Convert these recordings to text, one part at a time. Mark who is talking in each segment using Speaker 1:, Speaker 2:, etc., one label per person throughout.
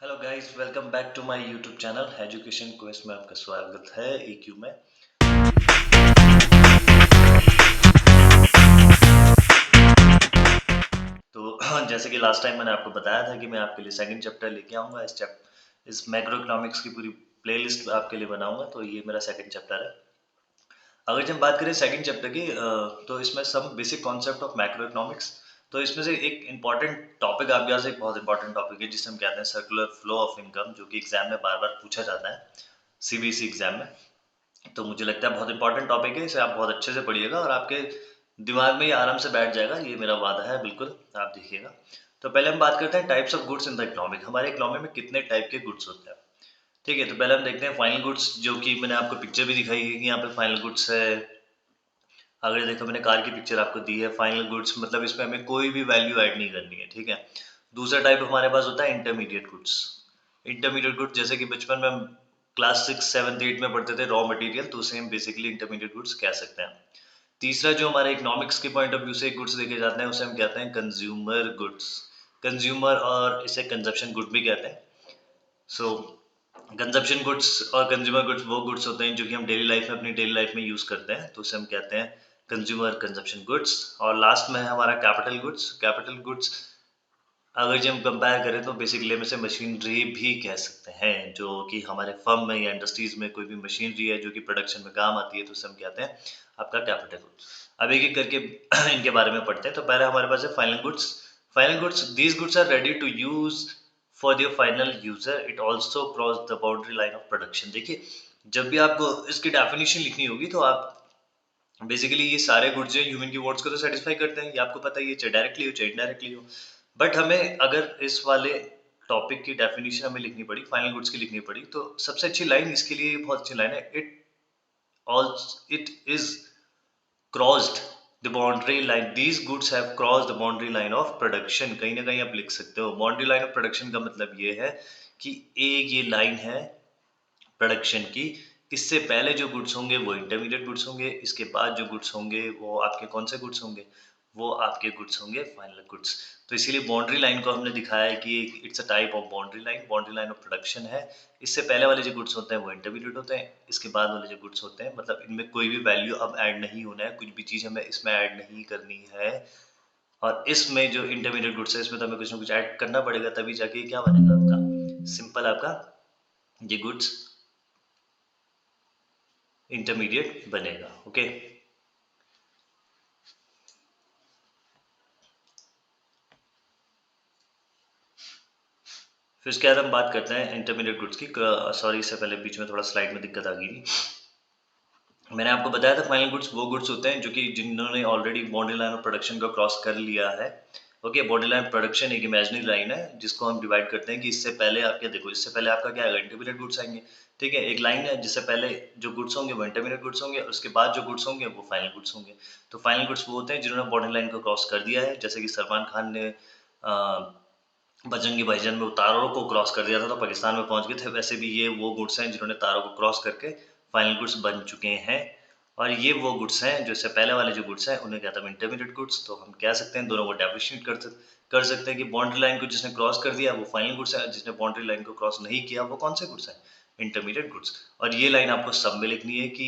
Speaker 1: Hello guys, welcome back to my YouTube channel education quest में आपका स्वागत है EQ में। तो जैसे कि लास्ट टाइम मैंने आपको बताया था कि मैं आपके लिए सेकंड चैप्टर लेके आऊँगा। इस मैक्रो इकोनॉमिक्स की पूरी प्लेलिस्ट आपके लिए बनाऊंगा। तो ये मेरा सेकंड चैप्टर है। अगर हम बात करें सेकंड चैप्टर की, तो इसमें सब basic concept of macro economics. तो इसमें से एक इंपॉर्टेंट टॉपिक आपके पास एक बहुत इंपॉर्टेंट टॉपिक है जिसे हम कहते हैं सर्कुलर फ्लो ऑफ इनकम, जो कि एग्जाम में बार बार पूछा जाता है, CBSE एग्जाम में। तो मुझे लगता है बहुत इंपॉर्टेंट टॉपिक है, इसे आप बहुत अच्छे से पढ़िएगा और आपके दिमाग में ये आराम से बैठ जाएगा, ये मेरा वादा है, बिल्कुल आप देखिएगा। तो पहले हम बात करते हैं types of goods in the economic. हमारे इकोनॉमी में कितने टाइप के गुड्स होते हैं, ठीक है। तो पहले हम देखते हैं फाइनल गुड्स, जो कि मैंने आपको पिक्चर भी दिखाई है कि यहाँ पे फाइनल गुड्स है। अगर देखो, मैंने कार की पिक्चर आपको दी है। फाइनल गुड्स मतलब इसमें हमें कोई भी वैल्यू ऐड नहीं करनी है, ठीक है। दूसरा टाइप हमारे पास होता है इंटरमीडिएट गुड्स। इंटरमीडिएट गुड्स जैसे कि बचपन में हम क्लास 6, 7, 8 में पढ़ते थे, रॉ मटेरियल, तो उसे हम बेसिकली इंटरमीडिएट गुड्स कह सकते हैं। तीसरा जो हमारे इकोनॉमिक्स के पॉइंट ऑफ व्यू से गुड्स देखे जाते हैं, उसे हम कहते हैं कंज्यूमर गुड्स। कंज्यूमर और इसे कंजप्शन गुड भी कहते हैं। सो कंजप्शन गुड्स और कंज्यूमर गुड्स वो गुड्स होते हैं जो कि हम डेली लाइफ में, अपनी डेली लाइफ में यूज करते हैं, तो उसे हम कहते हैं कंज्यूमर कंजप्शन गुड्स। और लास्ट में है हमारा कैपिटल गुड्स। कैपिटल गुड्स अगर जो हम कंपेयर करें तो बेसिकली हम इसे मशीनरी भी कह सकते हैं, जो कि हमारे फर्म में या इंडस्ट्रीज में कोई भी मशीनरी है जो कि प्रोडक्शन में काम आती है, तो उसे हम कहते हैं आपका कैपिटल गुड्स। अब एक एक करके इनके बारे में पढ़ते हैं। तो पहले हमारे पास है final goods. Final goods, these goods are ready to use for the final user, it also cross the boundary line of production. देखिए, जब भी आपको इसकी डेफिनेशन लिखनी होगी तो आप बेसिकली ये सारे गुड्स जो ह्यूमन की वांट्स को तो सेटिस्फाई करते हैं, ये आपको पता ही है, चाहे डायरेक्टली हो चाहे इनडायरेक्टली हो। बट हमें अगर इस वाले टॉपिक की डेफिनेशन हमें लिखनी पड़ी, फाइनल गुड्स की लिखनी पड़ी, तो सबसे अच्छी लाइन इसके लिए बहुत अच्छी लाइन है, it is crossed the boundary line, these goods have crossed the boundary line of production. कहीं ना कहीं आप लिख सकते हो बाउंड्री लाइन ऑफ प्रोडक्शन का मतलब ये है कि एक ये लाइन है प्रोडक्शन की, इससे पहले जो गुड्स होंगे वो इंटरमीडिएट गुड्स होंगे, इसके बाद जो गुड्स होंगे वो आपके कौन से गुड्स होंगे, वो आपके गुड्स होंगे फाइनल गुड्स। तो इसीलिए बाउंड्री लाइन को हमने दिखाया है कि it's a type of boundary line of production है। इससे पहले वाले जो गुड्स होते हैं वो इंटरमीडिएट होते हैं, इसके बाद वाले जो गुड्स होते हैं मतलब इनमें कोई भी वैल्यू अब ऐड नहीं होना है, कुछ भी चीज़ हमें इसमें ऐड नहीं करनी है। और इसमें जो इंटरमीडिएट गुड्स है इसमें तो हमें कुछ ना कुछ ऐड करना पड़ेगा, तभी जाके क्या बनेगा आपका सिंपल, आपका ये गुड्स इंटरमीडिएट बनेगा। ओके, फिर उसके बाद हम बात करते हैं इंटरमीडिएट गुड्स की। सॉरी, इससे पहले बीच में थोड़ा स्लाइड में दिक्कत आ गई थी। मैंने आपको बताया था फाइनल गुड्स वो गुड्स होते हैं जो कि जिन्होंने already boundary line of production को क्रॉस कर लिया है। ओके, बाउंड्री लाइन प्रोडक्शन एक इमेजिनरी लाइन है जिसको हम डिवाइड करते हैं कि इससे पहले आप क्या देखो, इससे पहले आपका क्या आएगा, इंटरमीडिएट गुड्स आएंगे, ठीक है। एक लाइन है जिससे पहले जो गुड्स होंगे वो इंटरमीडिएट गुड्स होंगे और उसके बाद जो गुड्स होंगे वो फाइनल गुड्स होंगे। तो फाइनल गुड्स वो होते हैं जिन्होंने बाउंड्री लाइन को क्रॉस कर दिया है, जैसे कि सलमान खान ने बजरंगी भाईजान में तारों को क्रॉस कर दिया था तो पाकिस्तान में पहुंच गए थे। वैसे भी ये वो गुड्स हैं जिन्होंने तारों को क्रॉस करके फाइनल गुड्स बन चुके हैं। और ये वो गुड्स हैं जो इससे पहले वाले जो गुड्स हैं उन्हें कहते हैं इंटरमीडिएट गुड्स। तो हम कह सकते हैं दोनों को डेफिनेट कर सकते हैं कि बाउंड्री लाइन को जिसने क्रॉस कर दिया वो फाइनल गुड्स है, जिसने बाउंड्री लाइन को क्रॉस नहीं किया वो कौन से गुड्स हैं, इंटरमीडिएट गुड्स। और ये लाइन आपको सब में लिखनी है कि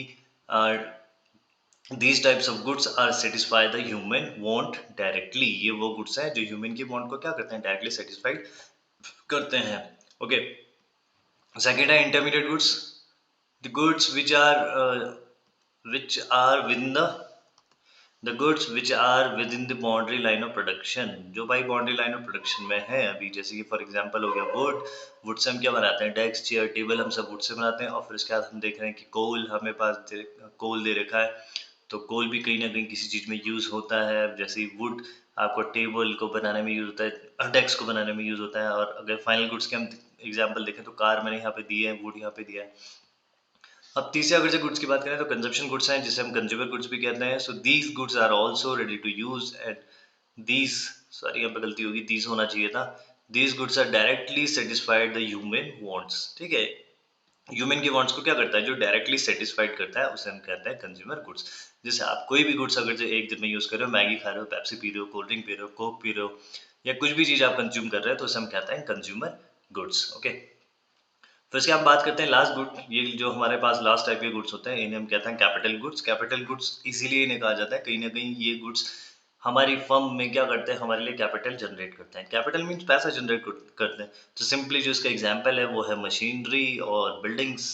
Speaker 1: these types of goods are satisfy the human want directly। ये वो गुड्स हैं जो ह्यूमन की वांट को क्या करते हैं, डायरेक्टली सेटिस्फाइड करते हैं। ओके, सेकेंड है intermediate goods, the goods which are within the goods which are within the boundary line of production, जो भाई बाउंड्री लाइन ऑफ प्रोडक्शन में है अभी। जैसे कि फॉर एग्जांपल हो गया वुड से हम क्या बनाते हैं, डेस्क चेयर टेबल हम सब वुड से बनाते हैं। और फिर उसके बाद हम देख रहे हैं कि कोल हमें पास कोल दे रखा है, तो कोल भी कहीं ना कहीं किसी चीज़ में यूज़ होता है। जैसे वुड आपको टेबल को बनाने में यूज़ होता है, डेस्क को बनाने में यूज़ होता है। और अगर फाइनल गुड्स के हम एग्जांपल देखें तो कार मैंने यहाँ पे दी है, वुड यहाँ पे दिया है। अब तीसरे अगर से गुड्स की बात करें तो कंजप्शन गुड्स हैं जिसे हम कंज्यूमर गुड्स भी कहते हैं। So these goods are also ready to use and these, sorry यहाँ पे गलती होगी, दीज होना चाहिए था। These goods are directly satisfied the human wants, ठीक है। ह्यूमन की वांट्स को क्या करता है, जो डायरेक्टली सेटिस्फाइड करता है उसे हम कहते हैं कंज्यूमर गुड्स। जैसे आप कोई भी गुड्स अगर जो एक दिन में यूज कर रहे हो, मैगी खा रहे हो, पेप्सी पी रहे हो, कोल्ड ड्रिंक पी रहे हो, कोक पी रहे हो, या कुछ भी चीज आप कंज्यूम कर रहे हो, तो उसे हम कहते हैं कंज्यूमर गुड्स। ओके, फिर इसके हम बात करते हैं लास्ट गुड। ये जो हमारे पास लास्ट टाइप के गुड्स होते हैं इन्हें हम कहते हैं कैपिटल गुड्स। कैपिटल गुड्स इसीलिए इन्हें कहा जाता है, कहीं ना कहीं ये गुड्स हमारी फर्म में क्या करते हैं, हमारे लिए कैपिटल जनरेट करते हैं। कैपिटल मीन्स पैसा जनरेट करते हैं। तो सिंपली जो इसका एग्जांपल है वो है मशीनरी और buildings.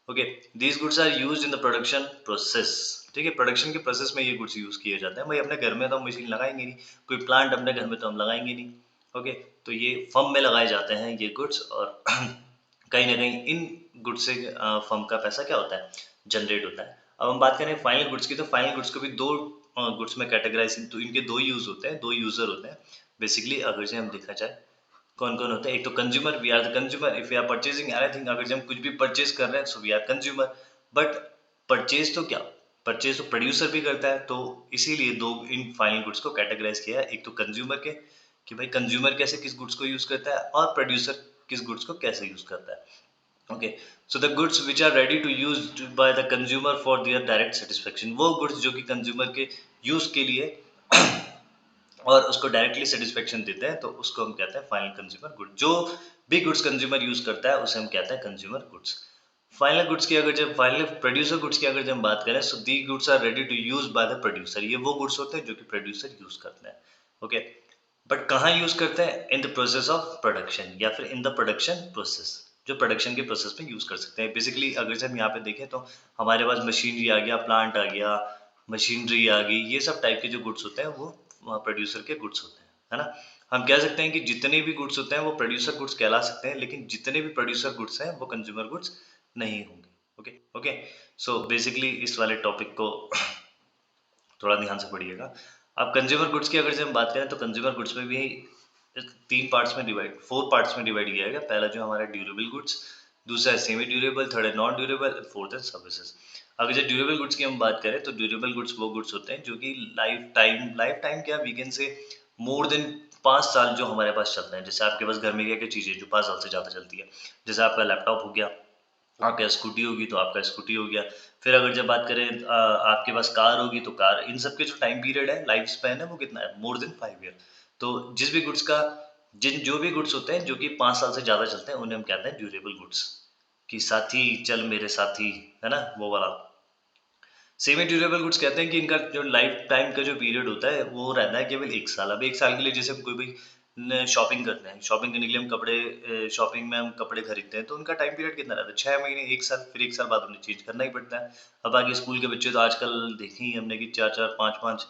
Speaker 1: Okay, these goods are used in the production process. ठीक है, प्रोडक्शन के प्रोसेस में ये गुड्स यूज किए जाते हैं। भाई अपने घर में तो हम मशीन लगाएंगे नहीं, कोई प्लांट अपने घर में तो हम लगाएंगे नहीं। ओके, तो ये फर्म में लगाए जाते हैं ये गुड्स, और कहीं ना कहीं इन गुड्स से फर्म का पैसा क्या होता है, जनरेट होता है। अब हम बात करें फाइनल गुड्स की, तो फाइनल गुड्स को भी दो गुड्स में कैटेगराइज, तो इनके दो यूज होते हैं, दो यूजर होते हैं बेसिकली। अगर से हम देखा जाए कौन कौन होते हैं, एक तो consumer, we are the consumer if we are purchasing anything. अगर हम कुछ भी परचेज कर रहे हैं so we are consumer. But purchase तो क्या, परचेज तो प्रोड्यूसर भी करता है। तो इसीलिए दो इन फाइनल गुड्स को कैटेगराइज किया है, एक तो कंज्यूमर के कि भाई कंज्यूमर कैसे किस गुड्स को यूज करता है, और प्रोड्यूसर किस गुड्स को कैसे यूज करता है। Okay, so the goods which are ready to use by the consumer for their direct satisfaction, वो गुड्स जो कि कंज्यूमर के यूज के लिए और उसको डायरेक्टली सेटिस्फेक्शन देते हैं, तो उसको हम कहते हैं फाइनल कंज्यूमर गुड। जो भी गुड्स कंज्यूमर यूज करता है उसे हम कहते हैं कंज्यूमर गुड्स। फाइनल गुड्स की अगर जब फाइनल प्रोड्यूसर गुड्स की अगर जब हम बात करें, so the goods are ready to use by the producer. ये वो गुड्स होते हैं जो कि प्रोड्यूसर यूज करते हैं। ओके, बट कहाँ यूज करते हैं, in the process of production या फिर इन द प्रोडक्शन प्रोसेस, जो प्रोडक्शन के प्रोसेस में यूज कर सकते हैं। बेसिकली अगर से हम यहाँ पे देखें तो हमारे पास मशीनरी आ गया, प्लांट आ गया, मशीनरी आ गई, ये सब टाइप के जो गुड्स होते हैं वो प्रोड्यूसर के गुड्स होते हैं, है ना। हम कह सकते हैं कि जितने भी गुड्स होते हैं वो प्रोड्यूसर गुड्स कहला सकते हैं, लेकिन जितने भी प्रोड्यूसर गुड्स हैं वो कंज्यूमर गुड्स नहीं होंगे। ओके ओके, सो बेसिकली इस वाले टॉपिक को थोड़ा ध्यान से पढ़िएगा। अब कंज्यूमर गुड्स की अगर से हम बात करें तो कंज्यूमर गुड्स में भी तीन पार्ट्स में डिवाइड, फोर पार्ट्स में डिवाइड किया गया। पहला जो हमारा ड्यूरेबल गुड्स, दूसरा है सेमी ड्यूरेबल, थर्ड है नॉन ड्यूरेबल, फोर्थ है सर्विसेज। अगर जो ड्यूरेबल गुड्स की हम बात करें तो ड्यूरेबल गुड्स वो गुड्स होते हैं जो कि लाइफ टाइम क्या we can say more then 5 साल जो हमारे पास चलते हैं। जैसे आपके पास घर में क्या क्या चीज़ें जो 5 साल से ज़्यादा चलती है, जैसे आपका लैपटॉप हो गया, आपके स्कूटी होगी तो आपका स्कूटी हो गया। फिर अगर जब बात करें आपके पास कार होगी तो कार, इन सब के जो टाइम पीरियड है, लाइफ स्पैन है, वो कितना है, मोर देन 5 ईयर। तो जिस भी गुड्स का, जिन जो भी गुड्स होते हैं जो कि 5 साल से ज़्यादा चलते हैं उन्हें हम कहते हैं ड्यूरेबल गुड्स। कि साथी चल मेरे साथी, है ना, वो वाला। सेमी ड्यूरेबल गुड्स कहते हैं कि इनका जो लाइफ टाइम का जो पीरियड होता है वो रहता है केवल 1 साल। अब 1 साल के लिए जैसे हम कोई भी शॉपिंग करते हैं, शॉपिंग करने के लिए हम कपड़े, शॉपिंग में हम कपड़े खरीदते हैं, तो उनका टाइम पीरियड कितना रहता है, 6 महीने, 1 साल, फिर 1 साल बाद उन्हें चेंज करना ही पड़ता है। अब आगे स्कूल के बच्चे तो आजकल देखे ही हमने कि 4-4, 5-5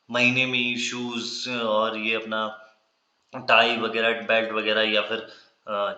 Speaker 1: महीने में ही शूज़ और ये अपना टाई वगैरह, बेल्ट वगैरह, या फिर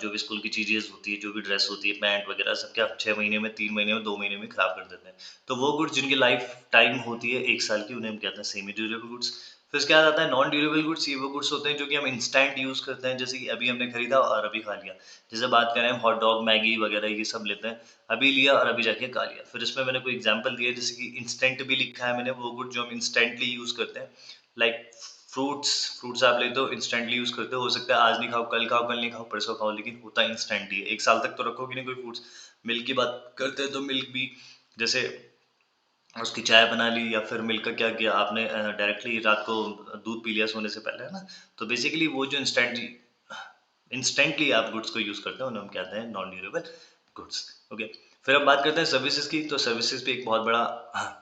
Speaker 1: जो भी स्कूल की चीज़ें होती है, जो भी ड्रेस होती है, पैंट वगैरह, सब क्या 6 महीने में, 3 महीने में, 2 महीने में खराब कर देते हैं। तो वो गुड्स जिनकी लाइफ टाइम होती है 1 साल की, उन्हें हम कहते हैं सेमी ड्यूरेबल गुड्स। फिर क्या आता है नॉन ड्यूरेबल गुड्स। ये वो गुड्स होते हैं जो कि हम इंस्टेंट यूज़ करते हैं, जैसे कि अभी हमने खरीदा और अभी खा लिया। जैसे बात करें हम हॉट डॉग, मैगी वगैरह ये सब लेते हैं, अभी लिया और अभी जाके खा लिया। फिर इसमें मैंने कोई एग्जांपल दिया, जैसे कि इंस्टेंट भी लिखा है मैंने, वो गुड जो हम इंस्टेंटली यूज़ करते हैं। लाइक फ्रूट्स, फ्रूट्स आप लेते हो इंस्टेंटली यूज करते हो सकता है आज नहीं खाओ, कल खाओ, कल नहीं खाओ, परसों खाओ, लेकिन होता इंस्टेंट ही है। 1 साल तक तो रखोगे नहीं कोई फ्रूट्स। मिल्क की बात करते हैं तो मिल्क भी, जैसे उसकी चाय बना ली, या फिर मिल्क का क्या किया आपने, डायरेक्टली रात को दूध पी लिया सोने से पहले, है ना। तो बेसिकली वो जो इंस्टेंटली आप गुड्स को यूज करते हैं उन्हें हम कहते हैं नॉन ड्यूरेबल गुड्स। ओके, फिर अब बात करते हैं सर्विसेज की। तो सर्विसेज भी एक बहुत बड़ा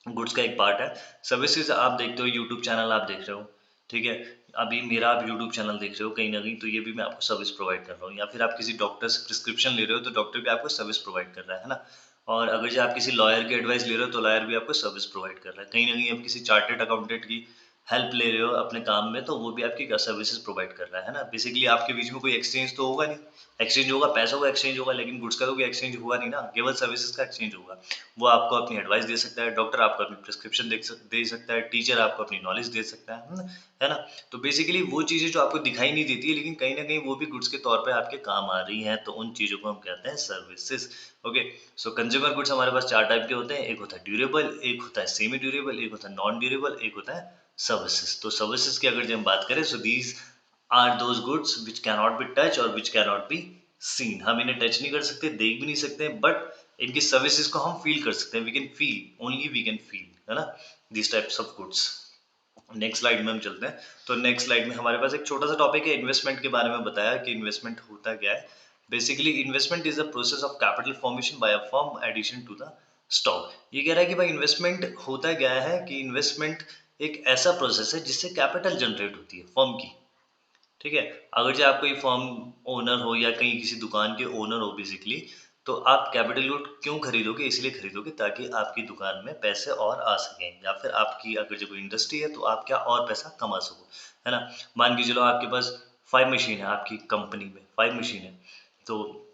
Speaker 1: गुड्स का एक पार्ट है। सर्विसेज आप देखते हो, यूट्यूब चैनल आप देख रहे हो, ठीक है, अभी मेरा आप यूट्यूब चैनल देख रहे हो कहीं ना कहीं, तो ये भी मैं आपको सर्विस प्रोवाइड कर रहा हूँ। या फिर आप किसी डॉक्टर से प्रिस्क्रिप्शन ले रहे हो तो डॉक्टर भी आपको सर्विस प्रोवाइड कर रहा है ना। और अगर जो आप किसी लॉयर की एडवाइस ले रहे हो तो लॉयर भी आपको सर्विस प्रोवाइड कर रहा है। कहीं ना कहीं आप किसी चार्टेड अकाउंटेंट की हेल्प ले रहे हो अपने काम में, तो वो भी आपकी सर्विसेज प्रोवाइड कर रहा है ना। बेसिकली आपके बीच में कोई एक्सचेंज तो होगा नहीं, एक्सचेंज होगा पैसों का एक्सचेंज होगा, लेकिन गुड्स का तो कोई एक्सचेंज हुआ नहीं ना, केवल सर्विसेज का एक्सचेंज होगा। वो आपको अपनी एडवाइस दे सकता है, डॉक्टर आपको अपनी प्रिस्क्रिप्शन दे सकता है, टीचर आपको अपनी नॉलेज दे सकता है ना। तो बेसिकली वो चीज़ें जो आपको दिखाई नहीं देती है, लेकिन कहीं ना कहीं वो भी गुड्स के तौर पे आपके काम आ रही हैं, तो उन चीज़ों को हम कहते हैं सर्विसेज। ओके, सो कंज्यूमर गुड्स हमारे पास 4 टाइप के होते हैं, एक होता है ड्यूरेबल, एक होता है सेमी ड्यूरेबल, एक होता है नॉन ड्यूरेबल, एक होता है सर्विसेज। तो सर्विसेज की अगर हम बात करें, so these are those goods which can not be touch or which can not be seen. हम इन्हें टच नहीं कर सकते, देख भी नहीं सकते, बट इनकी सर्विसेज को हम फील कर सकते हैं। We can feel, only we can feel, है ना, this types of goods. Next slide में हम चलते हैं। तो नेक्स्ट स्लाइड में हमारे पास एक छोटा सा टॉपिक है इन्वेस्टमेंट के बारे में, बताया कि इन्वेस्टमेंट होता क्या है। Basically investment is the process of capital formation by a firm addition to the stock. ये कह रहा है कि भाई इन्वेस्टमेंट होता क्या है, कि इन्वेस्टमेंट एक ऐसा प्रोसेस है जिससे कैपिटल जनरेट होती है फर्म की। ठीक है, अगर जो आप कोई फर्म ओनर हो या कहीं किसी दुकान के ओनर हो बेसिकली, तो आप कैपिटल गुड क्यों खरीदोगे, इसलिए खरीदोगे ताकि आपकी दुकान में पैसे और आ सकें, या फिर आपकी अगर जो कोई इंडस्ट्री है तो आप क्या और पैसा कमा सको, है ना। मान के चलो आपके पास 5 मशीन है, आपकी कंपनी में 5 मशीन है, तो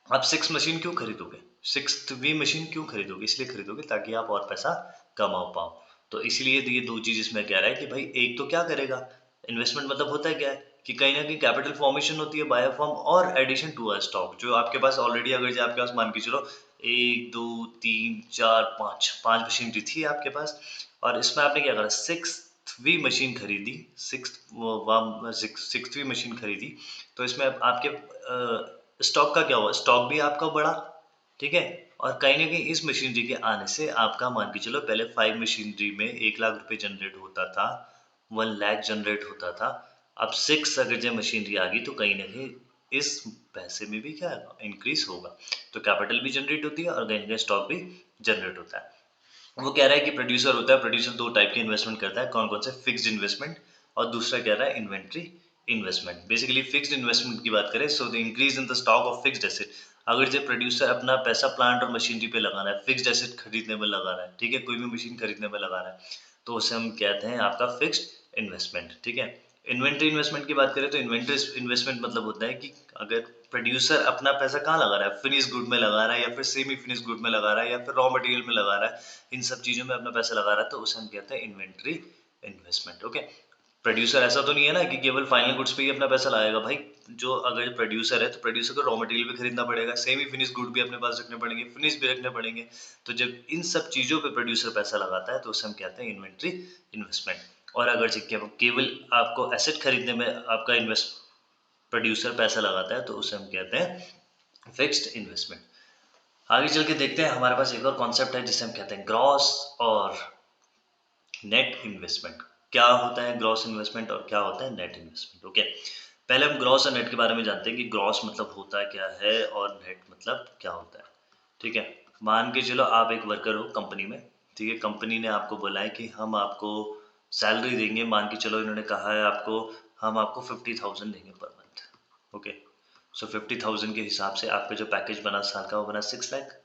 Speaker 1: आप 6 मशीन क्यों खरीदोगे, 6वीं मशीन क्यों खरीदोगे, इसलिए खरीदोगे ताकि आप और पैसा कमा पाओ। तो इसलिए ये दो चीज इसमें कह रहा है कि भाई एक तो क्या करेगा, इन्वेस्टमेंट मतलब होता है क्या है कि कहीं ना कहीं कैपिटल फॉर्मेशन होती है बाय फर्म और एडिशन टू अ स्टॉक, जो आपके पास ऑलरेडी, अगर जो आपके पास मान के चलो 1 2 3 4 5 मशीनरी थी आपके पास, और इसमें आपने क्या करा, सिक्सवीं मशीन खरीदी, सिक्सवीं मशीन खरीदी, तो इसमें आपके स्टॉक का क्या हुआ, स्टॉक भी आपका बढ़ा, ठीक है। और कहीं ना कहीं इस मशीनरी के आने से आपका मान के चलो पहले 5 मशीनरी में 1 लाख रुपए जनरेट होता था, 1 लाख जनरेट होता था। अब 6 अगर जो मशीनरी आ गई तो कहीं ना कहीं इस पैसे में भी क्या इंक्रीज होगा, तो कैपिटल भी जनरेट होती है और कहीं ना कहीं स्टॉक भी जनरेट होता है। वो कह रहा है कि प्रोड्यूसर होता है, प्रोड्यूसर 2 टाइप के इन्वेस्टमेंट करता है, कौन कौन से, फिक्स्ड इन्वेस्टमेंट और दूसरा कह रहा है inventory investment. Basically fixed investment की बात करें, so the increase in the stock of fixed asset. अगर जो प्रोड्यूसर अपना पैसा प्लांट और मशीनरी पे लगा रहा है, फिक्स्ड एसेट खरीदने में लगा रहा है, ठीक है, कोई भी मशीन खरीदने में लगा रहा है, तो उसे हम कहते हैं आपका फिक्स्ड इन्वेस्टमेंट, ठीक है। इन्वेंट्री इन्वेस्टमेंट की बात करें तो इन्वेंट्री इन्वेस्टमेंट मतलब होता है कि अगर प्रोड्यूसर अपना पैसा कहाँ लगा रहा है, फिनिश गुड में लगा रहा है, या फिर सेमी फिनिश गुड में लगा रहा है, या फिर रॉ मटेरियल में लगा रहा है, इन सब चीजों में अपना पैसा लगा रहा है, तो उसे हम कहते हैं इन्वेंट्री इन्वेस्टमेंट, ओके। प्रोड्यूसर ऐसा तो नहीं है ना कि केवल फाइनल गुड्स पे ही अपना पैसा लगाएगा भाई, जो अगर प्रोड्यूसर है तो प्रोड्यूसर को रॉ मटेरियल भी खरीदना पड़ेगा, सेमी फिनिश गुड भी अपने पास रखने पड़ेंगे, फिनिश भी रखने पड़ेंगे। तो जब इन सब चीजों पे प्रोड्यूसर पैसा लगाता है तो उसे हम कहते हैं इन्वेंट्री इन्वेस्टमेंट। और अगर केवल आपको एसेट खरीदने में आपका इन्वेस्ट प्रोड्यूसर पैसा लगाता है तो उसे हम कहते हैं फिक्स्ड इन्वेस्टमेंट। आगे चल के देखते हैं, हमारे पास एक और कॉन्सेप्ट है जिसे हम कहते हैं ग्रॉस और नेट इन्वेस्टमेंट। क्या होता है ग्रॉस इन्वेस्टमेंट और क्या होता है नेट इन्वेस्टमेंट, ओके। पहले हम ग्रॉस और नेट के बारे में जानते हैं कि ग्रॉस मतलब होता क्या है और नेट मतलब क्या होता है, ठीक है। मान के चलो आप एक वर्कर हो कंपनी में, ठीक है, कंपनी ने आपको बोला है कि हम आपको सैलरी देंगे, मान के चलो इन्होंने कहा है आपको, हम आपको 50,000 देंगे पर मंथ, ओके। सो 50,000 के हिसाब से आपका जो पैकेज बना साल का वो बना 6 लाख।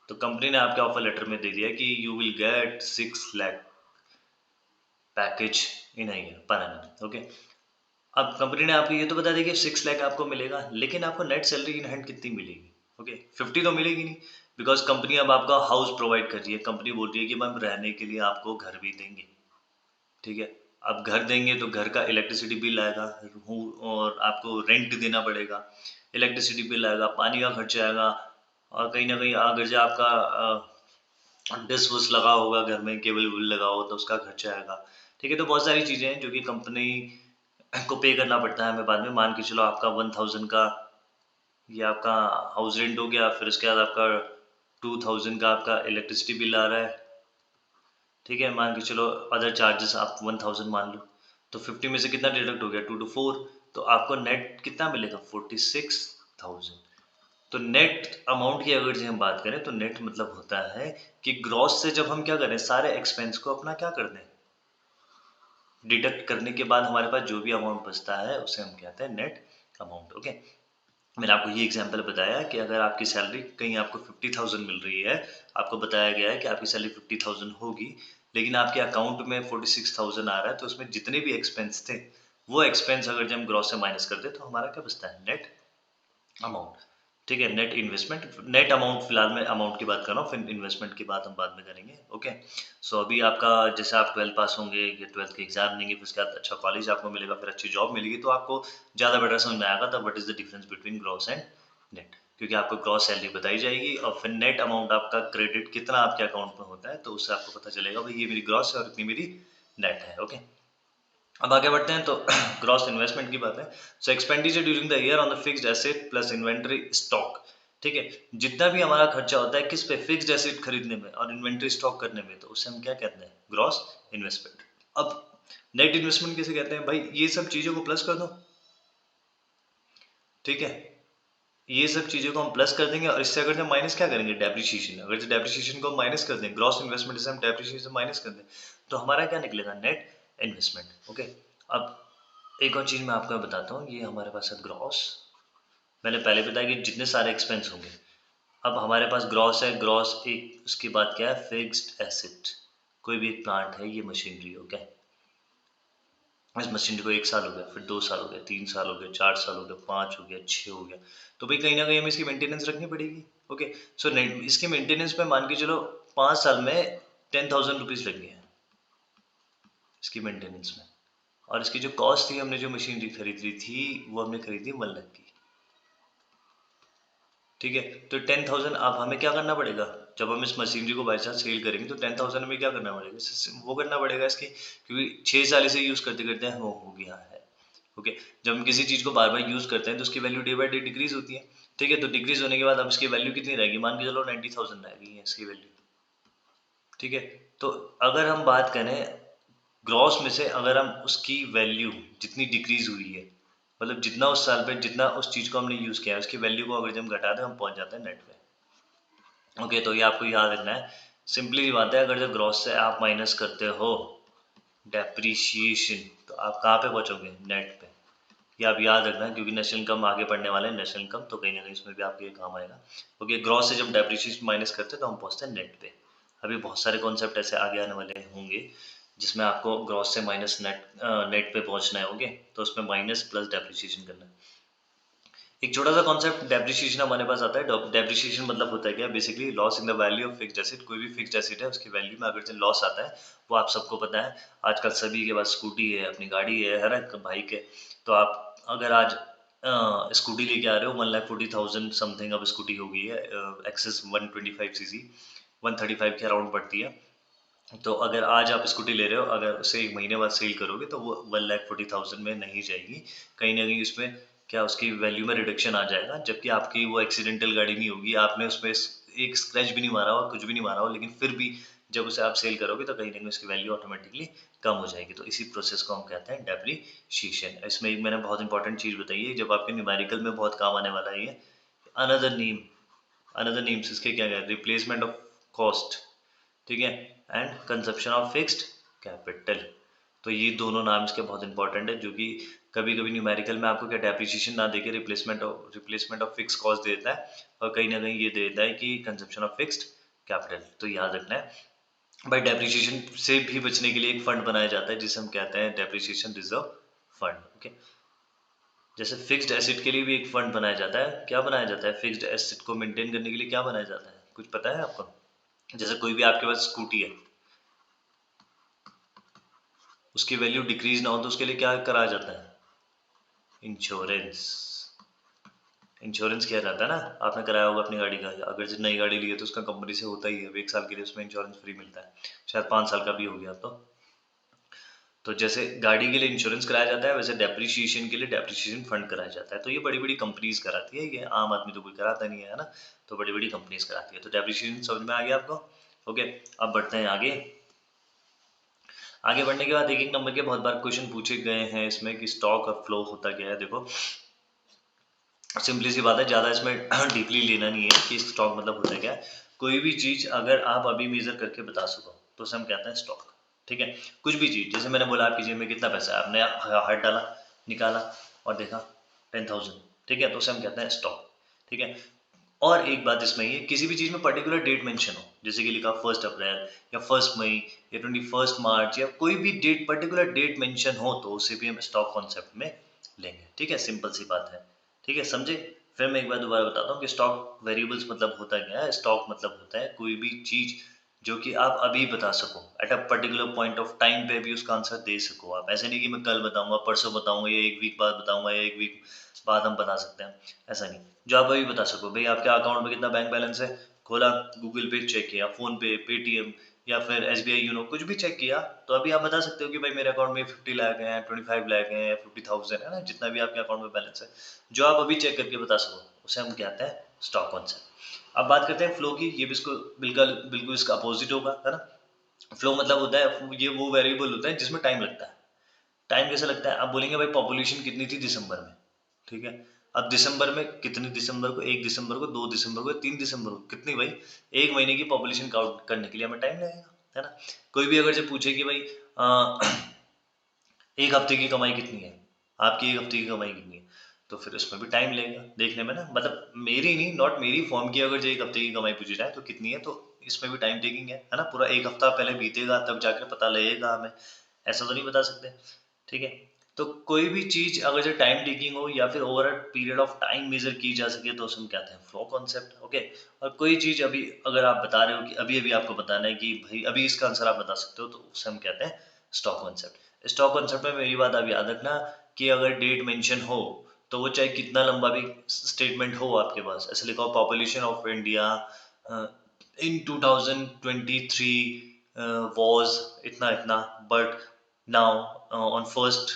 Speaker 1: तो कंपनी ने आपके ऑफर लेटर में दे दिया कि you will get 6 lakh package in year per annum, okay. अब कंपनी ने आपको ये तो बता दिया कि 6 लाख आपको मिलेगा, लेकिन आपको नेट सैलरी इन हैंड कितनी मिलेगी, ओके। 50 तो मिलेगी नहीं, बिकॉज कंपनी अब आपका हाउस प्रोवाइड कर रही है, कंपनी बोल रही है कि मैम रहने के लिए आपको घर भी देंगे, ठीक है। अब घर देंगे तो घर का इलेक्ट्रिसिटी बिल आएगा, और आपको रेंट देना पड़ेगा, इलेक्ट्रिसिटी बिल आएगा, पानी का खर्चा आएगा, और कहीं ना कहीं अगर जो आपका डिश वुश लगा होगा घर में, केबल वेबल लगा हो तो उसका खर्चा आएगा, ठीक है। तो बहुत सारी चीज़ें हैं जो कि कंपनी को पे करना पड़ता है हमें बाद में। मान के चलो आपका 1000 का ये आपका हाउस रेंट हो गया, फिर उसके बाद आपका 2000 का आपका इलेक्ट्रिसिटी बिल आ रहा है, ठीक है। मान के चलो अदर चार्जेस आप 1000 मान लो, तो 50 में से कितना डिडक्ट हो गया, 2 to 4, तो आपको नेट कितना मिलेगा, 46,000। तो नेट अमाउंट की अगर हम बात करें तो नेट मतलब होता है कि ग्रॉस से जब हम क्या करें, सारे एक्सपेंस को अपना क्या कर दें, डिडक्ट करने के बाद हमारे पास जो भी अमाउंट बचता है उसे हम कहते हैं नेट अमाउंट, ओके। मैंने आपको ये एग्जांपल बताया कि अगर आपकी सैलरी कहीं आपको 50,000 मिल रही है, आपको बताया गया है कि आपकी सैलरी 50,000 होगी, लेकिन आपके अकाउंट में 46,000 आ रहा है, तो उसमें जितने भी एक्सपेंस थे वो एक्सपेंस अगर जब हम ग्रॉस से माइनस कर दे तो हमारा क्या बचता है, नेट अमाउंट, ठीक है। नेट इन्वेस्टमेंट, नेट अमाउंट, फिलहाल मैं अमाउंट की बात कर रहा हूँ, फिर इन्वेस्टमेंट की बात हम बाद में करेंगे, ओके। सो अभी आपका जैसे आप 12th पास होंगे या 12th के एग्जाम देंगे, फिर उसके बाद अच्छा कॉलेज आपको मिलेगा, फिर अच्छी जॉब मिलेगी, तो आपको ज़्यादा बेटर समझ में आएगा था what is the difference between gross and net, क्योंकि आपको ग्रॉस सैलरी बताई जाएगी और फिर नेट अमाउंट आपका क्रेडिट कितना आपके अकाउंट में होता है, तो उससे आपको पता चलेगा भाई ये मेरी ग्रॉस है और इतनी मेरी नेट है, ओके। अब आगे बढ़ते हैं, तो ग्रॉस इन्वेस्टमेंट की बात है। सो expenditure during the year on the fixed asset plus inventory stock, ठीक है। जितना भी हमारा खर्चा होता है किस पे, फिक्स्ड एसेट खरीदने में और इन्वेंटरी स्टॉक करने में, तो उसे हम क्या कहते हैं, ग्रॉस इन्वेस्टमेंट। अब नेट इन्वेस्टमेंट किसे कहते हैं भाई, ये सब चीजों को प्लस कर दो, ठीक है, ये सब चीजों को हम प्लस कर देंगे और इससे अगर हम माइनस क्या करेंगे, डेप्रिसिएशन, अगर जो डेप्रिसिएशन को हम माइनस कर दें, ग्रॉस इन्वेस्टमेंट से हम डेप्रिसिएशन माइनस कर दें, तो हमारा क्या निकलेगा, नेट इन्वेस्टमेंट। ओके, अब एक और चीज मैं आपको बताता हूँ, ये हमारे पास है ग्रॉस, मैंने पहले बताया कि जितने सारे एक्सपेंस होंगे, अब हमारे पास ग्रॉस है, ग्रॉस एक, उसके बाद क्या है, फिक्स्ड एसेट, कोई भी एक प्लांट है, ये मशीनरी हो गया, इस मशीनरी को 1 साल हो गया, फिर 2 साल हो गया, 3 साल हो गया, 4 साल हो गया, 5 हो गया, 6 हो गया, तो भाई कहीं ना कहीं हमें इसकी मेंटेनेंस रखनी पड़ेगी। ओके, सो इसके मेंटेनेंस में मान के चलो 5 साल में 10,000 रुपीज लग गए हैं इसकी मेंटेनेंस में, और इसकी जो कॉस्ट थी, हमने जो मशीनरी खरीदी थी वो हमने खरीदी 1 लाख की, ठीक है। तो 10,000 अब हमें क्या करना पड़ेगा, जब हम इस मशीनरी को बाई चांस सेल करेंगे तो 10,000 हमें क्या करना पड़ेगा, वो करना पड़ेगा इसकी, क्योंकि 6 साल इसे यूज करते करते वो हो गया है। ओके, जब हम किसी चीज को बार बार यूज करते हैं तो उसकी value day by day decrease होती है, ठीक है, तो डिक्रीज होने के बाद अब इसकी वैल्यू कितनी रहेगी, मान के चलो 90,000 रहेगी इसकी वैल्यू, ठीक है। तो अगर हम बात करें ग्रॉस में से, अगर हम उसकी वैल्यू जितनी डिक्रीज हुई है, मतलब जितना उस साल पे, जितना उस चीज को हमने यूज किया है, उसकी वैल्यू को अगर हम घटा दें, हम पहुंच जाते हैं नेट पे। ओके, तो ये आपको याद रखना है, सिंपली सी बात है, अगर जब ग्रॉस से आप माइनस करते हो डेप्रीशिएशन, तो आप कहाँ पे पहुंचोगे, नेट पे। ये आप याद रखना, क्योंकि नेशनल इनकम आगे पढ़ने वाले हैं, नेशनल इनकम, तो कहीं ना कहीं इसमें भी आपके ये काम आएगा। ओके, ग्रॉस से जब डेप्रीशिएशन माइनस करते हैं तो हम पहुंचते हैं नेट पे। अभी बहुत सारे कॉन्सेप्ट ऐसे आगे आने वाले होंगे जिसमें आपको ग्रॉस से माइनस नेट पे पहुंचना है। ओके, तो उसमें माइनस प्लस डेप्रीशिएशन करना है। एक छोटा सा कॉन्सेप्ट डेप्रिसिएशन हमारे पास आता है। डेप्रिसिएशन मतलब होता है क्या, basically loss in the value of fixed asset, कोई भी फिक्स्ड एसेट है उसकी वैल्यू में अगर से लॉस आता है, वो आप सबको पता है, आजकल सभी के पास स्कूटी है, अपनी गाड़ी है, हर एक बाइक है, तो आप अगर आज स्कूटी लेके आ रहे हो 1,40,000 समथिंग अब स्कूटी हो गई है, एक्सेस 125 cc 135 के अराउंड पड़ती है, तो अगर आज आप स्कूटी ले रहे हो, अगर उसे 1 महीने बाद सेल करोगे तो वो 1,40,000 में नहीं जाएगी, कहीं ना कहीं उसमें क्या, उसकी वैल्यू में रिडक्शन आ जाएगा, जबकि आपकी वो एक्सीडेंटल गाड़ी नहीं होगी, आपने उसमें एक स्क्रैच भी नहीं मारा हो, कुछ भी नहीं मारा हो, लेकिन फिर भी जब उसे आप सेल करोगे तो कहीं ना कहीं उसकी वैल्यू ऑटोमेटिकली कम हो जाएगी। तो इसी प्रोसेस को हम कहते हैं डेप्रीशिएशन। इसमें एक मैंने बहुत इंपॉर्टेंट चीज़ बताई है, जब आपके न्यूमेरिकल में बहुत काम आने वाला है ये, अनदर नेम, अनदर नेम्स इसके क्या है, रिप्लेसमेंट ऑफ कॉस्ट, ठीक है, and consumption of fixed capital. तो ये दोनों नाम इसके बहुत इंपॉर्टेंट है, जो कि कभी कभी न्यूमेरिकल में आपको क्या डेप्रिसिएशन ना देके रिप्लेसमेंट ऑफ फिक्स कॉस्ट देता है, और कहीं ना कहीं ये देता है कि कंजप्शन ऑफ फिक्स्ड कैपिटल। तो याद रखना है भाई, डेप्रिसिएशन से भी बचने के लिए एक फंड बनाया जाता है जिसे हम कहते हैं डेप्रिसिएशन रिजर्व फंड। ओके, जैसे फिक्स्ड एसेट के लिए भी एक फंड बनाया जाता है, क्या बनाया जाता है, फिक्स्ड एसेट को मेंटेन करने के लिए क्या बनाया जाता है, कुछ पता है आपको। जैसे कोई भी आपके पास स्कूटी है, उसकी वैल्यू डिक्रीज ना हो तो उसके लिए क्या कराया जाता है, इंश्योरेंस। इंश्योरेंस किया जाता है ना, आपने कराया होगा अपनी गाड़ी का, अगर जो नई गाड़ी ली है तो उसका कंपनी से होता ही है, 1 साल के लिए उसमें इंश्योरेंस फ्री मिलता है, शायद 5 साल का भी हो गया तो जैसे गाड़ी के लिए इंश्योरेंस कराया जाता है, वैसे डेप्रिसिएशन के लिए डेप्रिसिएशन फंड कराया जाता है। तो ये बड़ी बड़ी कंपनीज कराती है, ये आम आदमी तो कोई कराता नहीं है ना, तो बड़ी बड़ी कंपनीज कराती है। तो डेप्रिसिएशन समझ में आ गया आपको। ओके, अब बढ़ते हैं आगे। आगे बढ़ने के बाद एक एक नंबर के बहुत बार क्वेश्चन पूछे गए हैं इसमें कि स्टॉक और फ्लो होता क्या है। देखो सिंपली सी बात है, ज़्यादा इसमें डीपली लेना नहीं है कि स्टॉक मतलब होता है क्या। कोई भी चीज़ अगर आप अभी मेजर करके बता सको तो उसे हम कहते हैं स्टॉक, ठीक है। कुछ भी चीज़, जैसे मैंने बोला आपकी जेब में कितना पैसा है, आपने हाथ डाला, निकाला और देखा 10,000, ठीक है, तो उसे हम कहते हैं स्टॉक, ठीक है। और एक बात इसमें ये, किसी भी चीज़ में पर्टिकुलर डेट मेंशन हो, जैसे कि लिखा 1 अप्रैल या 1 मई या 21 मार्च, या कोई भी डेट, पर्टिकुलर डेट मेंशन हो, तो उसे भी हम स्टॉक कॉन्सेप्ट में लेंगे, ठीक है। सिंपल सी बात है, ठीक है, समझे। फिर मैं एक बार दोबारा बताता हूँ कि स्टॉक वेरिएबल्स मतलब होता क्या है। स्टॉक मतलब होता है कोई भी चीज़ जो कि आप अभी बता सको, at a particular point of time पे भी उसका आंसर दे सको आप। ऐसे नहीं कि मैं कल बताऊंगा, परसों बताऊंगा, या 1 वीक बाद बताऊंगा, या 1 वीक बाद हम बता सकते हैं, ऐसा नहीं। जो आप अभी बता सको, भाई आपके अकाउंट में कितना बैंक बैलेंस है, खोला गूगल पे चेक किया, फोन पे, पेटीएम या फिर SBI कुछ भी चेक किया, तो अभी आप बता सकते हो कि भाई मेरे अकाउंट में 50 लाख है, 25 लाख है, या 50,000 है ना, जितना भी आपके अकाउंट में बैलेंस है, जो आप अभी चेक करके बता सको, उसे हम कहते हैं स्टॉक कॉन्सेप्ट। अब बात करते हैं फ्लो की। ये भी इसको बिल्कुल बिल्कुल इसका अपोजिट होगा, है ना। फ्लो मतलब होता है, ये वो वेरिएबल होता है जिसमें टाइम लगता है, टाइम कैसे लगता है? आप बोलेंगे भाई पॉपुलेशन कितनी थी दिसंबर में, ठीक है। अब दिसंबर में कितनी, दिसंबर को 1 दिसंबर को, 2 दिसंबर को, 3 दिसंबर को, कितनी भाई? 1 महीने की पॉपुलेशन काउंट करने के लिए हमें टाइम लगेगा, है ना। कोई भी अगर से पूछे कि भाई एक हफ्ते की कमाई कितनी है, आपकी एक हफ्ते की कमाई कितनी है, तो फिर उसमें भी टाइम लगेगा देखने में ना। मतलब मेरी नहीं, नॉट मेरी, फॉर्म की अगर जो एक हफ्ते की कमाई पूछी जाए तो कितनी है, तो इसमें भी टाइम टेकिंग है ना। पूरा एक हफ्ता पहले बीतेगा तब जाके पता लगेगा हमें, ऐसा तो नहीं बता सकते, ठीक है। तो कोई भी चीज अगर जो टाइम टेकिंग हो या फिर over a period of time measure की जा सके तो उसे हम कहते हैं फ्लो कॉन्सेप्ट, ओके। और कोई चीज अभी अगर आप बता रहे हो कि अभी अभी आपको बताना है कि भाई अभी इसका आंसर आप बता सकते हो, तो उसे हम कहते हैं स्टॉक कॉन्सेप्ट। स्टॉक कॉन्सेप्ट में मेरी बात आप याद रखना कि अगर डेट मेंशन हो तो वो चाहे कितना लंबा भी स्टेटमेंट हो आपके पास, ऐसे लिखा हो population of India in 2023 was इतना इतना, but now on 1st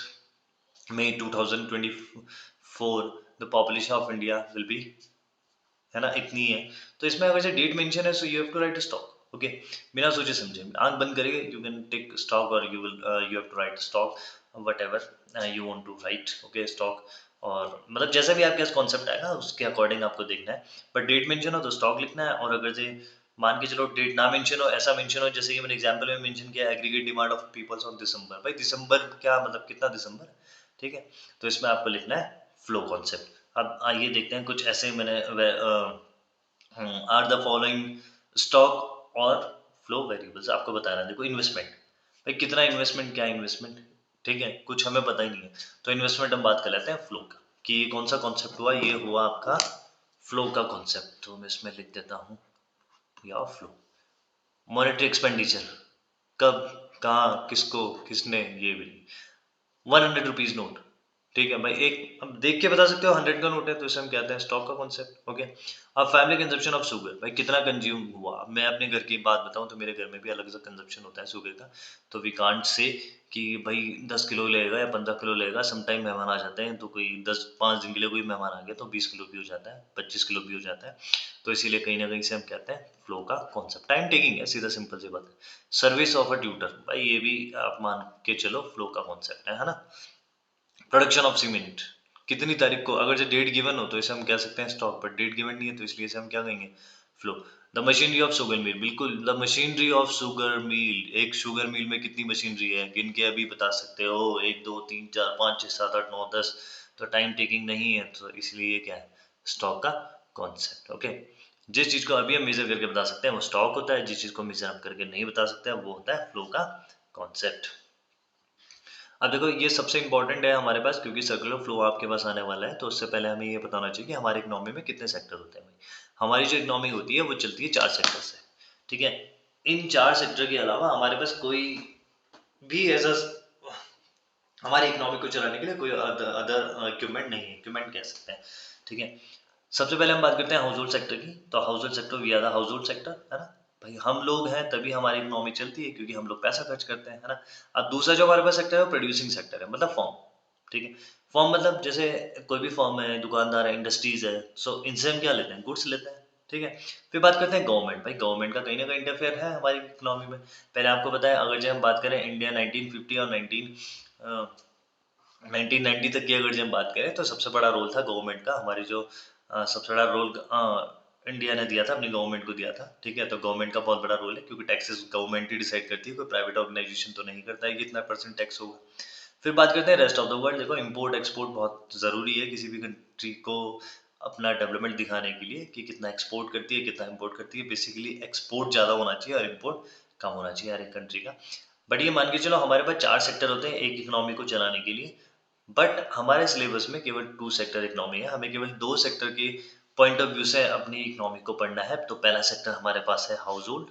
Speaker 1: May 2024 the population of India will be, है ना, इतनी है। तो इसमें अगर से डेट मेंशन है, so you have to write stock, okay. बिना सोचे समझे आंख बंद करके यू कैन टेक स्टॉक, और you have to write stock whatever you want to write, okay, stock. और मतलब जैसा भी आपके पास कॉन्सेप्ट आएगा उसके अकॉर्डिंग आपको देखना है, बट डेट मेंशन हो तो स्टॉक लिखना है। और अगर से मान के चलो डेट ना मेंशन हो, ऐसा मेंशन हो जैसे कि मैंने एग्जांपल में मेंशन किया aggregate demand of peoples on December, भाई दिसंबर क्या मतलब कितना दिसंबर, ठीक है। तो इसमें आपको लिखना है फ्लो कॉन्सेप्ट। अब आइए देखते हैं कुछ ऐसे मैंने आर द फॉलोइंग स्टॉक और फ्लो वेरिएबल्स आपको बताना है। देखो इन्वेस्टमेंट, भाई कितना इन्वेस्टमेंट, क्या इन्वेस्टमेंट, ठीक है, कुछ हमें पता ही नहीं है। तो इन्वेस्टमेंट हम बात कर लेते हैं फ्लो का, कि ये कौन सा कॉन्सेप्ट हुआ, ये हुआ आपका फ्लो का कॉन्सेप्ट। तो मैं इसमें लिख देता हूँ या फ्लो। मॉनेटरी एक्सपेंडिचर, कब, कहाँ, किसको, किसने, ये भी। 100 रुपीज नोट, ठीक है भाई, एक अब देख के बता सकते हो 100 का नोट है, तो इसे हम कहते हैं स्टॉक का कॉन्सेप्ट, ओके। अब फैमिली कंजप्शन ऑफ शुगर, भाई कितना कंज्यूम हुआ। अब मैं अपने घर की बात बताऊं तो मेरे घर में भी अलग अलग कंजप्शन होता है शुगर का। तो वी कांट से कि भाई 10 किलो लेगा या 15 किलो लेगा। समटाइम मेहमान आ जाते हैं तो कोई 5 दिन के लिए कोई मेहमान आ गया तो 20 किलो भी हो जाता है, 25 किलो भी हो जाता है। तो इसीलिए कहीं ना कहीं से हम कहते हैं फ्लो का कॉन्सेप्ट। टाइम टेकिंग है, सीधा सिंपल सी बात है। सर्विस ऑफ अ ट्यूटर, भाई ये भी आप मान के चलो फ्लो का कॉन्सेप्ट है ना। प्रोडक्शन ऑफ सीमेंट, कितनी तारीख को, अगर जो डेट गिवन हो तो इसे हम कह सकते हैं स्टॉक, पर डेट गिवन नहीं है तो इसलिए इसे हम क्या कहेंगे, flow. The machinery of sugar mill, बिल्कुल the machinery of sugar mill, एक शुगर मिल में कितनी मशीनरी है गिन के अभी बता सकते हो, 1 2 3 4 5 6 7 8 9 10। तो टाइम टेकिंग नहीं है तो इसलिए क्या है, स्टॉक का कॉन्सेप्ट, ओके। जिस चीज को अभी हम मेजर करके बता सकते हैं वो स्टॉक होता है, जिस चीज को मेजर हम करके नहीं बता सकते हैं वो होता है फ्लो का कॉन्सेप्ट। अब देखो ये सबसे इंपॉर्टेंट है हमारे पास, क्योंकि सर्कुलर फ्लो आपके पास आने वाला है, तो उससे पहले हमें ये बताना चाहिए कि हमारे इकोनॉमी में कितने सेक्टर होते हैं। भाई हमारी जो इकोनॉमी होती है वो चलती है 4 सेक्टर से, ठीक है। इन 4 सेक्टर के अलावा हमारे पास कोई भी ऐसा हमारी इकोनॉमी को चलाने के लिए कोई अदर इक्विपमेंट नहीं है, इक्विपमेंट कह सकते हैं, ठीक है। सबसे पहले हम बात करते हैं हाउस होल्ड सेक्टर की। तो household sector, we are the household sector, है ना। भाई हम लोग हैं तभी हमारी इकोनॉमी चलती है, क्योंकि हम लोग पैसा खर्च करते हैं, है ना। अब दूसरा जो हमारे पास सेक्टर है वो प्रोड्यूसिंग सेक्टर है, मतलब फॉर्म, ठीक है। फॉर्म मतलब जैसे कोई भी फॉर्म है, दुकानदार है, इंडस्ट्रीज है, सो इनसे हम क्या लेते हैं, गुड्स लेते हैं, ठीक है। फिर बात करते हैं गवर्नमेंट। भाई गवर्नमेंट का कहीं ना कहीं इंटरफेयर है हमारी इकोनॉमी में। पहले आपको बताया, अगर जब हम बात करें इंडिया 1950 और 1990 तक की अगर जब हम बात करें, तो सबसे बड़ा रोल था गवर्नमेंट का। हमारी जो सबसे बड़ा रोल इंडिया ने दिया था, अपनी गवर्नमेंट को दिया था, ठीक है। तो गवर्नमेंट का बहुत बड़ा रोल है, क्योंकि टैक्सेस गवर्नमेंट ही डिसाइड करती है, कोई प्राइवेट ऑर्गेनाइजेशन तो नहीं करता है कि इतना % टैक्स होगा। फिर बात करते हैं रेस्ट ऑफ द वर्ल्ड। देखो इम्पोर्ट एक्सपोर्ट बहुत ज़रूरी है किसी भी कंट्री को अपना डेवलपमेंट दिखाने के लिए, कि कितना एक्सपोर्ट करती है कितना इम्पोर्ट करती है। बेसिकली एक्सपोर्ट ज़्यादा होना चाहिए और इम्पोर्ट कम होना चाहिए हर एक कंट्री का। बट ये मान के चलो हमारे पास 4 सेक्टर होते हैं एक इकोनॉमी को चलाने के लिए, बट हमारे सिलेबस में केवल 2 सेक्टर इकोनॉमी है। हमें केवल 2 सेक्टर के पॉइंट ऑफ व्यू से अपनी इकोनॉमी को पढ़ना है। तो पहला सेक्टर हमारे पास है हाउस होल्ड,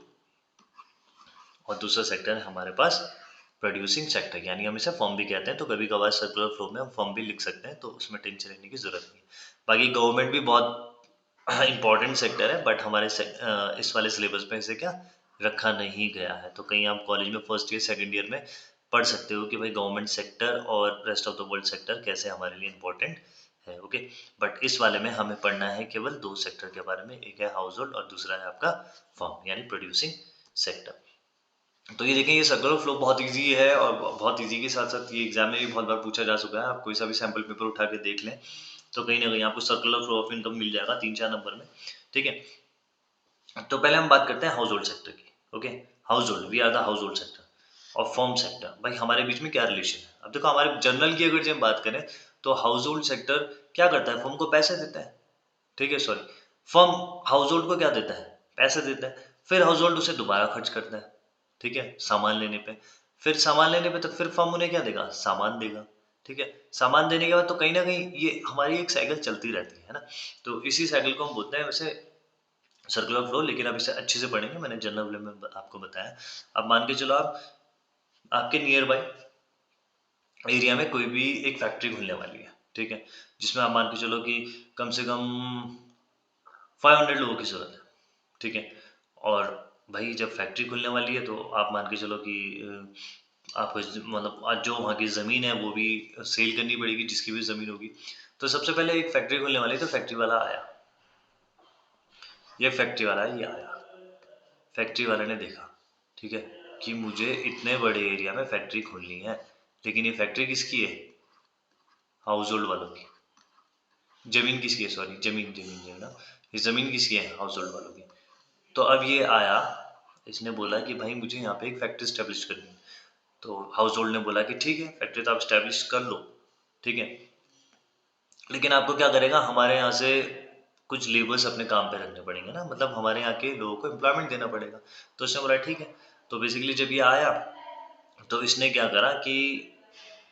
Speaker 1: और दूसरा सेक्टर है हमारे पास प्रोड्यूसिंग सेक्टर, यानी हम इसे फर्म भी कहते हैं। तो कभी कभार सर्कुलर फ्लो में हम फर्म भी लिख सकते हैं, तो उसमें टेंशन लेने की जरूरत नहीं है। बाकी गवर्नमेंट भी बहुत इंपॉर्टेंट सेक्टर है, बट हमारे इस वाले सिलेबस में इसे क्या रखा नहीं गया है। तो कहीं आप कॉलेज में फर्स्ट ईयर सेकंड ईयर में पढ़ सकते हो कि भाई गवर्नमेंट सेक्टर और rest of the world sector कैसे हमारे लिए इंपॉर्टेंट है, ओके। बट इस वाले में हमें पढ़ना है केवल 2 सेक्टर के बारे में, एक है हाउस होल्ड और दूसरा है आपका फर्म यानी प्रोड्यूसिंग सेक्टर। तो ये देखें, ये सर्कुलर फ्लो बहुत इजी है, और बहुत इजी के साथ साथ ये एग्जाम में भी बहुत बार पूछा जा चुका है। आप कोई सा भी सैम्पल पेपर उठा के देख लें तो कहीं ना कहीं आपको सर्कुलर फ्लो ऑफ इनकम मिल जाएगा 3-4 नंबर में। ठीक है, तो पहले हम बात करते हैं हाउस होल्ड सेक्टर की। Okay, household, we are the household sector और फर्म सेक्टर। भाई हमारे बीच में क्या रिलेशन है? अब देखो, हमारे जर्नल की अगर हम बात करें तो हाउस होल्ड सेक्टर क्या करता है? फर्म को पैसे देता है। ठीक है, सॉरी, फर्म हाउस होल्ड को क्या देता है? पैसे देता है। फिर हाउस होल्ड उसे दोबारा खर्च करता है, ठीक है, सामान लेने पे। फिर सामान लेने पे तो फिर फर्म उन्हें क्या देगा? सामान देगा। ठीक है, सामान देने के बाद तो कहीं ना कहीं ये हमारी एक साइकिल चलती रहती है ना। तो इसी साइकिल को हम बोलते हैं वैसे सर्कुलर फ्लो, लेकिन अब इसे अच्छे से पढ़ेंगे। मैंने जनरल में आपको बताया। अब मान के चलो, आप आपके नियर बाय एरिया में कोई भी एक फैक्ट्री खुलने वाली है, ठीक है, जिसमें आप मान के चलो कि कम से कम 500 लोगों की जरूरत है। ठीक है, और भाई जब फैक्ट्री खुलने वाली है तो आप मान के चलो कि आपको मतलब आज जो वहाँ की ज़मीन है वो भी सेल करनी पड़ेगी, जिसकी भी ज़मीन होगी। तो सबसे पहले एक फैक्ट्री खुलने वाली है, तो फैक्ट्री वाला आया, ये फैक्ट्री वाला है, ये आया। फैक्ट्री वाले ने देखा, ठीक है, कि मुझे इतने बड़े एरिया में फैक्ट्री खोलनी है, लेकिन ये फैक्ट्री किसकी है? हाउस होल्ड वालों की। जमीन किसकी है? सॉरी, जमीन जमीन जो है ना, ये जमीन किसकी है? हाउस होल्ड वालों की। तो अब ये आया, इसने बोला कि भाई मुझे यहाँ पे एक फैक्ट्री स्टैब्लिश करनी है। तो हाउस होल्ड ने बोला कि ठीक है, फैक्ट्री तो आप स्टैब्लिश कर लो, ठीक है, लेकिन आपको क्या करेगा, हमारे यहाँ से कुछ लेबर्स अपने काम पे रखने पड़ेंगे ना, मतलब हमारे यहाँ के लोगों को एम्प्लॉयमेंट देना पड़ेगा। तो उसने बोला ठीक है। तो बेसिकली जब ये आया तो इसने क्या करा कि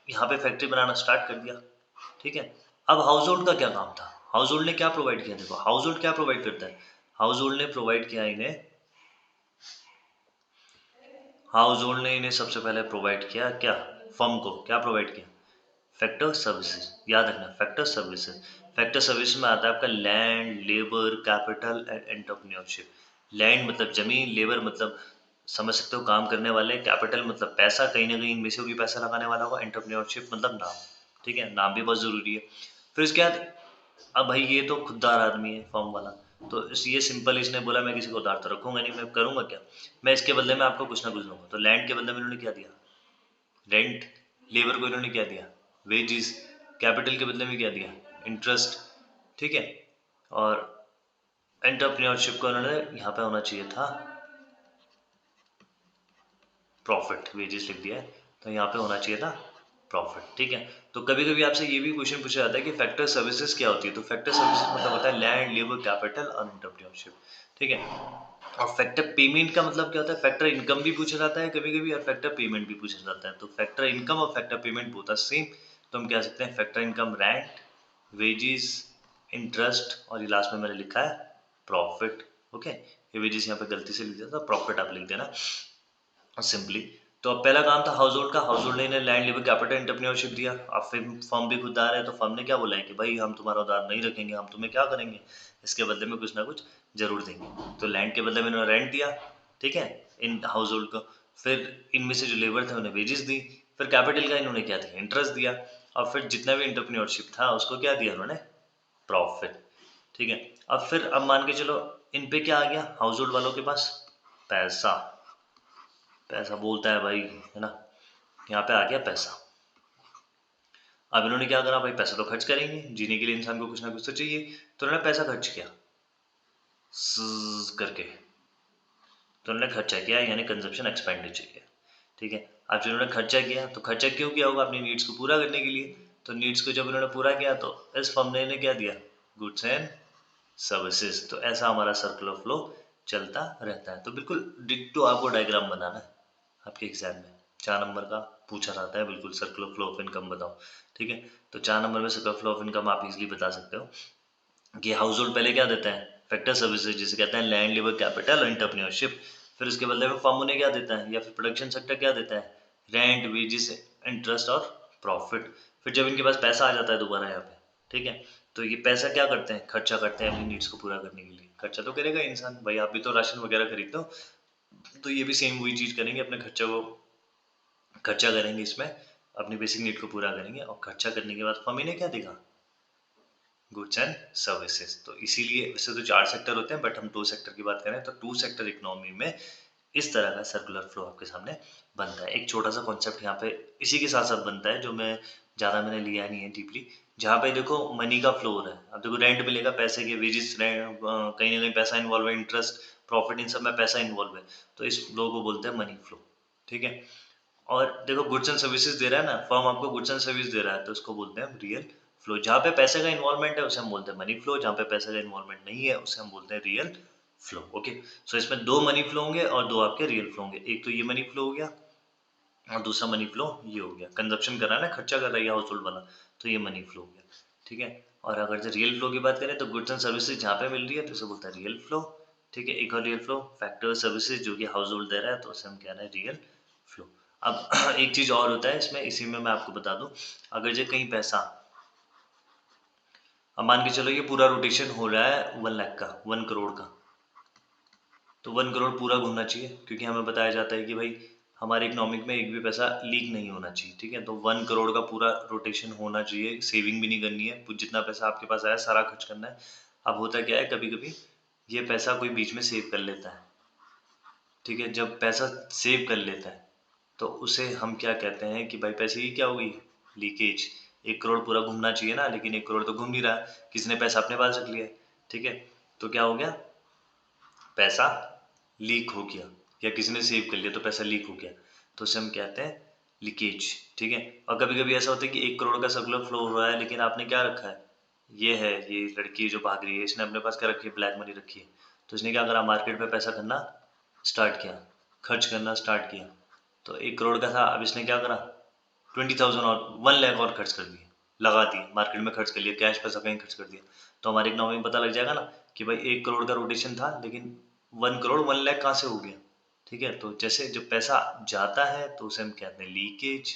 Speaker 1: यहाँ पे फैक्ट्री बनाना स्टार्ट कर दिया। ठीक है, अब हाउस होल्ड का क्या काम था? हाउस होल्ड ने क्या प्रोवाइड किया? देखो, हाउस होल्ड क्या प्रोवाइड करता है? हाउस होल्ड ने प्रोवाइड किया इन्हें, हाउस होल्ड ने इन्हें सबसे पहले प्रोवाइड किया क्या? फर्म को क्या प्रोवाइड किया? Factor services. याद रखना, फैक्टर सर्विसेज। फैक्टर सर्विस में आता है आपका land, labour, capital and entrepreneurship. Land मतलब जमीन, लेबर मतलब समझ सकते हो काम करने वाले, कैपिटल मतलब पैसा, कहीं ना कहीं इनमें से भी पैसा लगाने वाला होगा, एंटरप्रेन्योरशिप मतलब नाम। ठीक है, नाम भी बहुत जरूरी है। फिर इसके बाद, अब भाई ये तो खुददार आदमी है फॉर्म वाला, तो ये सिंपल इसने बोला मैं किसी को उधार तो रखूंगा नहीं, मैं करूंगा क्या? मैं इसके बदले में आपको कुछ ना कुछ दूंगा। तो लैंड के बदले में इन्होंने क्या दिया? रेंट। लेबर को इन्होंने क्या दिया? वेजिस। कैपिटल के बदले में क्या दिया? इंटरेस्ट। ठीक है, और एंटरप्रेन्योरशिप को इन्होंने यहाँ पे होना चाहिए था प्रॉफिट, वेजेस लिख दिया है, तो यहाँ पे होना चाहिए था प्रॉफिट। ठीक है, तो कभी कभी आपसे ये भी क्वेश्चन पूछा जाता है कि फैक्टर सर्विसेज क्या होती है? तो फैक्टर सर्विसेज मतलब होता है लैंड, लेबर, कैपिटल और एंटरप्रेन्योरशिप। ठीक है, और फैक्टर पेमेंट का मतलब क्या होता है? फैक्टर इनकम भी पूछा जाता है कभी कभी, और फैक्टर पेमेंट भी पूछा जाता है। तो फैक्टर इनकम और factor payment both are same. तो हम कह सकते हैं factor income rent, wages, interest, और ये लास्ट में मैंने लिखा है प्रॉफिट। ओके, ये वेजेस यहाँ पे गलती से लिख दिया था, प्रॉफिट आप लिख देना सिंपली। तो अब पहला काम था हाउस होल्ड का, हाउस होल्ड ने लैंड, लेबर, कैपिटल, एंटरप्रेन्योरशिप दिया। अब फिर फर्म भी खुददार है, तो फर्म ने क्या बोला है कि भाई हम तुम्हारा उधार नहीं रखेंगे, हम तुम्हें क्या करेंगे, इसके बदले में कुछ ना कुछ जरूर देंगे। तो लैंड के बदले में इन्होंने रेंट दिया, ठीक है, इन हाउस होल्ड को। फिर इनमें से जो लेबर थे उन्हें वेजेस दी। फिर कैपिटल का इन्होंने क्या दिया? इंटरेस्ट दिया। और फिर जितना भी एंटरप्रेन्योरशिप था उसको क्या दिया उन्होंने? प्रॉफिट। ठीक है, अब मान के चलो, इन पे क्या आ गया हाउस होल्ड वालों के पास? पैसा। पैसा बोलता है भाई, है ना, यहाँ पे आ गया पैसा। अब इन्होंने क्या करा? भाई पैसा तो खर्च करेंगे, जीने के लिए इंसान को कुछ ना कुछ तो चाहिए। तो इन्होंने पैसा खर्च किया करके, तो उन्होंने खर्चा किया, यानी कंजप्शन एक्सपेंडिचर किया। ठीक है, अब जब उन्होंने खर्चा किया तो खर्चा क्यों किया होगा? अपनी नीड्स को पूरा करने के लिए। तो नीड्स को जब इन्होंने पूरा किया तो इस फर्म ने इन्हें क्या दिया? Goods and services. तो ऐसा हमारा सर्कुलर फ्लो चलता रहता है। तो बिल्कुल डिट्टो आपको डायग्राम बनाना है आपके एग्जाम में, 4 नंबर का पूछा जाता है बिल्कुल, सर्कुलर फ्लो ऑफ इनकम बताओ। ठीक है, तो 4 नंबर में सर्कुलर फ्लो ऑफ इनकम आप इजीली बता सकते हो कि हाउस होल्ड पहले क्या देता है? फैक्टर सर्विसेज, जिसे कहते हैं लैंड, लेबर, कैपिटल और एंटरप्रेन्योरशिप। फिर उसके बदले में फर्म उन्हें क्या देता है, या फिर प्रोडक्शन सेक्टर क्या देता है? रेंट, वेजेस, इंटरेस्ट और प्रॉफिट। फिर जब इनके पास पैसा आ जाता है दोबारा यहाँ पे, ठीक है, तो ये पैसा क्या करते हैं? खर्चा करते हैं अपनी नीड्स को पूरा करने के लिए। खर्चा तो करेगा इंसान, भाई आप भी तो राशन वगैरह खरीदते हो, तो ये भी सेम वही चीज करेंगे, अपने खर्चा को खर्चा करेंगे इसमें, अपनी बेसिक नीड को पूरा करेंगे। और खर्चा करने के बाद फर्म इन्हें क्या देगा? Goods and services. तो इसीलिए वैसे तो 4 सेक्टर होते हैं, बट हम 2 सेक्टर की बात करें तो 2 सेक्टर इकोनॉमी में इस तरह का सर्कुलर फ्लो आपके सामने बनता है। एक छोटा सा कॉन्सेप्ट यहाँ पे इसी के साथ साथ बनता है, जो मैंने लिया नहीं है डीपली। जहाँ पे देखो मनी का फ्लो हो रहा है, अब देखो रेंट मिलेगा, पैसे के वेजेस, कहीं ना कहीं पैसा इन्वॉल्व है, इंटरेस्ट, प्रॉफिट, इन सब में पैसा इन्वॉल्व है, तो इस फ्लो को बोलते हैं मनी फ्लो। ठीक है। और देखो गुड्स एंड सर्विसेज दे रहा है ना, फर्म आपको गुड्स एंड सर्विस दे रहा है, तो उसको बोलते हैं रियल फ्लो। जहाँ पे पैसे का इन्वॉल्वमेंट है उसे हम बोलते हैं मनी फ्लो, जहाँ पे पैसे का इन्वॉल्वमेंट नहीं है उसे हम बोलते हैं रियल फ्लो। ओके। सो इसमें दो मनी फ्लो होंगे और दो आपके रियल फ्लो होंगे। एक तो ये मनी फ्लो हो गया और दूसरा मनी फ्लो ये हो गया। कंजप्शन कर रहा है ना, खर्चा कर रहा है हाउस होल्ड वाला, तो ये मनी फ्लो हो गया। ठीक है। और अगर जो रियल फ्लो की बात करें तो गुड्स एंड सर्विसेज जहाँ पे मिल रही है तो उसे बोलता है रियल फ्लो। ठीक है। एक और रियल फ्लो फैक्टर सर्विसेज जो कि हाउस होल्ड दे रहा है, तो उसे हम कह रहे हैं रियल फ्लो। अब एक चीज और होता है इसमें, इसी में मैं आपको बता दूं, अगर जो कहीं पैसा, अब मान के चलो ये पूरा रोटेशन हो रहा है 1 लाख का, 1 करोड़ का, तो 1 करोड़ पूरा घूमना चाहिए, क्योंकि हमें बताया जाता है कि भाई हमारे इकोनॉमिक में एक भी पैसा लीक नहीं होना चाहिए। ठीक है। तो 1 करोड़ का पूरा रोटेशन होना चाहिए, सेविंग भी नहीं करनी है, जितना पैसा आपके पास आया सारा खर्च करना है। अब होता क्या है, कभी कभी ये पैसा कोई बीच में सेव कर लेता है। ठीक है। जब पैसा सेव कर लेता है तो उसे हम क्या कहते हैं कि भाई पैसे की क्या हो गई, लीकेज। 1 करोड़ पूरा घूमना चाहिए ना, लेकिन 1 करोड़ तो घूम नहीं रहा, किसी ने पैसा अपने पास रख लिया। ठीक है। तो क्या हो गया, पैसा लीक हो गया, या किसी ने सेव कर लिया तो पैसा लीक हो गया, तो उसे हम कहते हैं लीकेज। ठीक है। और कभी कभी ऐसा होता है कि 1 करोड़ का सर्कुलर फ्लो हो रहा है, लेकिन आपने क्या रखा है, ये लड़की जो भाग रही है, इसने अपने पास क्या रखी है, ब्लैक मनी रखी है। तो इसने क्या करा, मार्केट में पैसा करना स्टार्ट किया, खर्च करना स्टार्ट किया। तो 1 करोड़ का था, अब इसने क्या करा, 20,000 और 1 लाख और खर्च कर दिए, लगा दिए, मार्केट में खर्च कर लिया, कैश पैसा कहीं खर्च कर दिया। तो हमारी इकोनॉमी में पता लग जाएगा ना कि भाई 1 करोड़ का रोटेशन था, लेकिन 1 करोड़ 1 लाख कहाँ से हो गया। ठीक है। तो जैसे जब पैसा जाता है तो उसे हम कहते हैं लीकेज।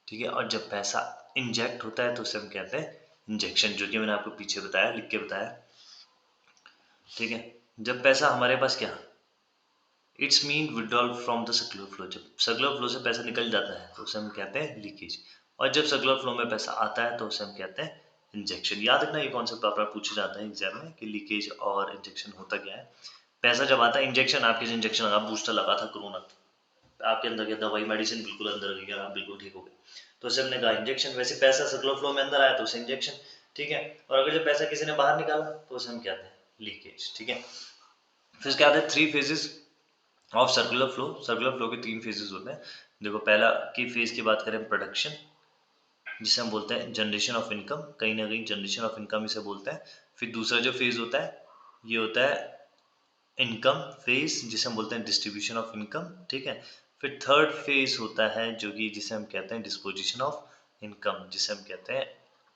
Speaker 1: ठीक है। और जब पैसा इंजेक्ट होता है तो उसे हम कहते हैं इंजेक्शन, जो कि मैंने आपको पीछे बताया, लिख के बताया। ठीक है। जब पैसा हमारे पास क्या, it's mean withdrawal from the circular flow, जब सर्कुलर फ्लो से पैसा निकल जाता है तो उसे हम कहते हैं लीकेज। और जब सर्कुलर फ्लो में पैसा आता है तो उसे हम कहते हैं इंजेक्शन। याद रखना, ये कॉन्सेप्ट बार बार पूछे जाता है एग्जाम में कि लीकेज और इंजेक्शन होता क्या है। पैसा जब आता है, इंजेक्शन, आपके इंजेक्शन लगा, बूस्टर लगा था कोरोना, आपके अंदर की दवाई मेडिसिन बिल्कुल अंदर गई और आप बिल्कुल ठीक हो गए, तो उसे हमने कहा इंजेक्शन। वैसे पैसा सर्कुलर फ्लो में अंदर आया तो उसे इंजेक्शन। ठीक है। और अगर जब पैसा किसी ने बाहर निकाला तो उसे हम कहते हैं लीकेज। ठीक है। फिर क्या आते हैं 3 phases of circular flow. Circular flow के 3 फेजेस होते हैं। देखो पहला की फेज की बात करें, प्रोडक्शन, जिसे हम बोलते हैं जनरेशन ऑफ इनकम, कहीं ना कहीं जनरेशन ऑफ इनकम इसे बोलते हैं। फिर दूसरा जो फेज होता है ये होता है इनकम फेज, जिसे हम बोलते हैं डिस्ट्रीब्यूशन ऑफ इनकम। ठीक है। फिर थर्ड फेज होता है जो कि जिसे हम कहते हैं डिस्पोजिशन ऑफ इनकम, जिसे हम कहते हैं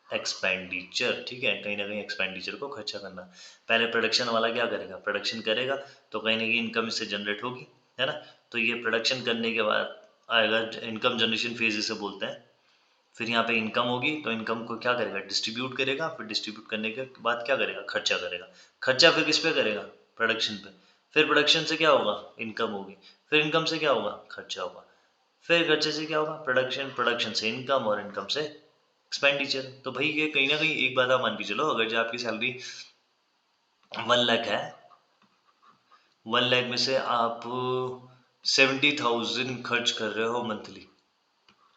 Speaker 1: एक्सपेंडिचर। ठीक है। कहीं ना कहीं एक्सपेंडिचर को खर्चा करना। पहले प्रोडक्शन वाला क्या करेगा, प्रोडक्शन करेगा तो कहीं ना कहीं इनकम इससे जनरेट होगी, है ना। तो ये प्रोडक्शन करने के बाद आएगा इनकम जनरेशन फेज इसे बोलते हैं। फिर यहाँ पे इनकम होगी तो इनकम को क्या करेगा, डिस्ट्रीब्यूट करेगा, फिर डिस्ट्रीब्यूट करने के बाद क्या करेगा, खर्चा करेगा। खर्चा फिर किस पे करेगा, प्रोडक्शन पे। फिर प्रोडक्शन से क्या होगा, इनकम होगी। फिर इनकम से क्या होगा, खर्चा होगा। फिर खर्चे से क्या होगा, प्रोडक्शन, प्रोडक्शन से इनकम, और इनकम से एक्सपेंडिचर। तो भाई ये कहीं ना कहीं एक बात आप मान के चलो, अगर जो आपकी सैलरी 1 लाख है, 1 लाख में से आप 70,000 खर्च कर रहे हो मंथली।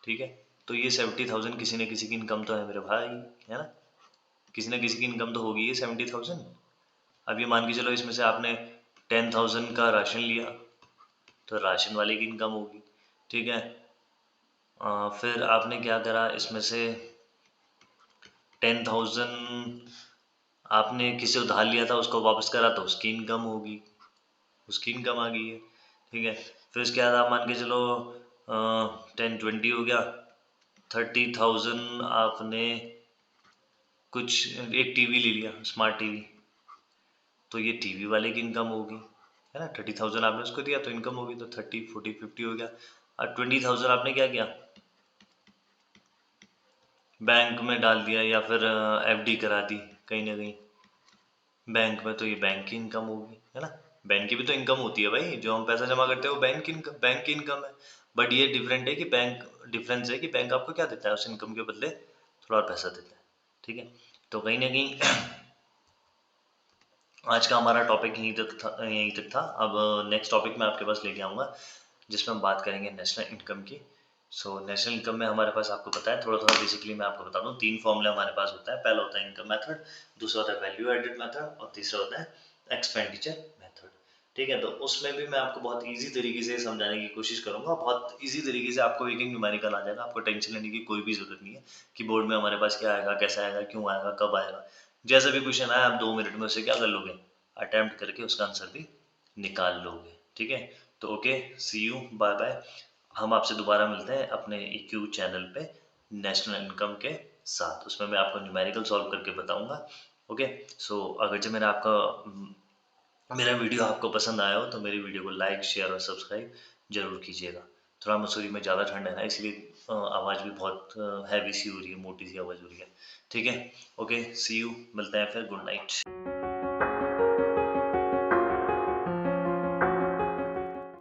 Speaker 1: ठीक है। तो ये 70,000 किसी न किसी की इनकम तो है मेरे भाई, है ना। किसी न किसी की इनकम तो होगी ये 70,000। अब ये मान के चलो इसमें से आपने 10,000 का राशन लिया, तो राशन वाले की इनकम होगी। ठीक है। फिर आपने क्या करा, इसमें से 10,000 आपने किसी उधार लिया था, उसको वापस करा तो उसकी इनकम होगी, उसकी इनकम आ गई है। ठीक है। फिर उसके बाद आप मान के चलो 10-20 हो गया, 30,000 आपने कुछ एक टीवी ले लिया, स्मार्ट टीवी, तो ये टीवी वाले की इनकम होगी, है ना। 30,000 आपने उसको दिया तो इनकम होगी, तो 30, 40, 50 हो गया। और 20,000 आपने क्या किया, बैंक में डाल दिया या फिर एफडी करा दी कहीं ना कहीं बैंक में, तो ये बैंक की इनकम होगी, है ना। बैंक की भी तो इनकम होती है भाई, जो हम पैसा जमा करते हैं वो बैंक की इनकम है। बट ये डिफरेंट है कि बैंक, डिफरेंस है कि बैंक आपको क्या देता है, उस इनकम के बदले थोड़ा और पैसा देता है। ठीक है। तो कहीं ना कहीं आज का हमारा टॉपिक यहीं तक था। अब नेक्स्ट टॉपिक मैं आपके पास लेके आऊँगा जिसमें हम बात करेंगे नेशनल इनकम की। नेशनल इनकम में हमारे पास, आपको पता है, थोड़ा थोड़ा बेसिकली मैं आपको बता दूं, 3 फॉर्मूले हमारे पास होता है। पहला होता है इनकम मेथड, दूसरा होता है वैल्यू एडेड मेथड और तीसरा होता है एक्सपेंडिचर मेथड। ठीक है, तो उसमें भी मैं आपको बहुत इजी तरीके से समझाने की कोशिश करूंगा। बहुत इजी तरीके से आपको एक एक न्यूमेरिकल आ जाएगा। आपको टेंशन लेने की कोई भी जरूरत नहीं है कि बोर्ड में हमारे पास क्या आएगा, कैसा आएगा, क्यों आएगा, कब आएगा। जैसा भी क्वेश्चन आया आप 2 मिनट में उसे क्या कर लोगे, अटेम्प्ट करके उसका आंसर भी निकाल लोगे। ठीक है, तो okay, see you, bye bye. हम आपसे दोबारा मिलते हैं अपने EQ चैनल पे नेशनल इनकम के साथ। उसमें मैं आपको न्यूमेरिकल सॉल्व करके बताऊंगा। ओके, अगर जो मेरा वीडियो आपको पसंद आया हो तो मेरी वीडियो को लाइक, शेयर और सब्सक्राइब जरूर कीजिएगा। थोड़ा मसूरी में ज़्यादा ठंड है ना, इसलिए आवाज़ भी बहुत हैवी सी हो रही है, मोटी सी आवाज़ हो रही है। ठीक है, ओके, सी यू, मिलते हैं फिर, गुड नाइट।